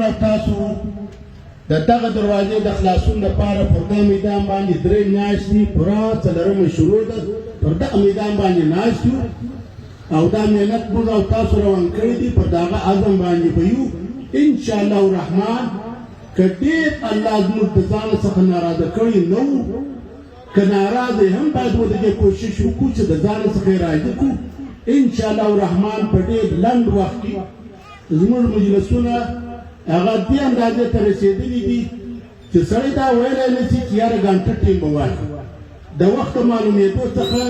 او تاسو د دغه دروازې د خلاصون لپاره پر دغه میدان باندې 3 میاشتې پوره څلورمه شروع ده پر دغه میدان باندې ناست یو او دا مهنت موږ او تاسو روان کړی دي پر دغه عزم باندې به یو انشاءالله الرحمن که ډېر الله زموږ د ځان څخه ناراضه کړي نه وو که ناراضه هم باید و د دې کوشش وکړو چې د ځان څخه یې راضي کړو انشاءالله الرحمن په ډېر لنډ وخت کې زموږ مجلسونه هغه دې اندازې ته رسېدلي دي چې سړی دا ویلی نه شي چې یاره ګنټه ټیم به واخلي د وخت معلومېدو څخه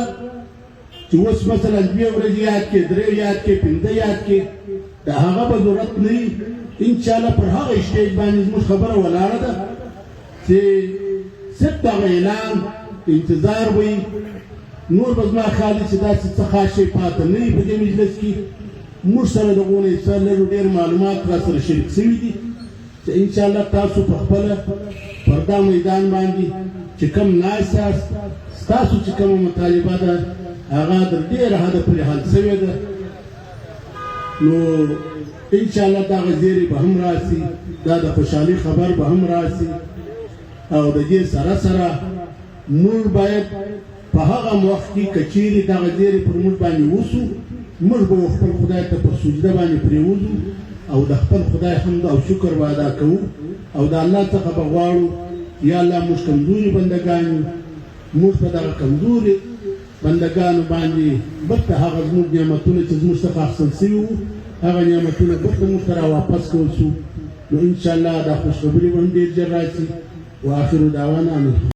چې اوس مثلا 2 ورځې یاد کې 3 یاد کې 5 یاد کې د هغه به ضرورت نه وي انشاءالله پر هغه سټیج باندې زموږ خبره ولاړه ده چې صرف دغه اعلان انتظار وي نور به زما خیال دی چې داسې څه خاص شی پاته نه وي په دې مجلس کې موږ سره دغونه څه لرو ډېر معلومات را سره شریک شوي دي چې انشاءالله تاسو په خپله پر دا میدان باندې چې کوم ناست یاست ستاسو چې کومه مطالبه ده هغه تر ډېره حده پورې حل شوې ده نو انشاءالله دغه زیری به هم راسي دا د خوشحالي خبر به هم راسي او د دې سره سره موږ باید په هغه وخت کې که چیرې دغه زیری پر موږ باندې وسو موږ به خپل خدای ته په سجده باندې پرېوځو او د خپل خدای حمد او شکر به ادا کوو او د الله څخه به غواړو یا الله موږ کمزوري بندګان یو موږ په دغه کمزوري بندګانو باندې بېرته هغه زموږ نعمتونه چې زموږ څخه اخیستل شوي وو هغه نعمتونه بېرته موږ ته راواپس کول شو نو انشاءالله دا خوشخبري به هم ډېر ژر راشي واخر دعوانا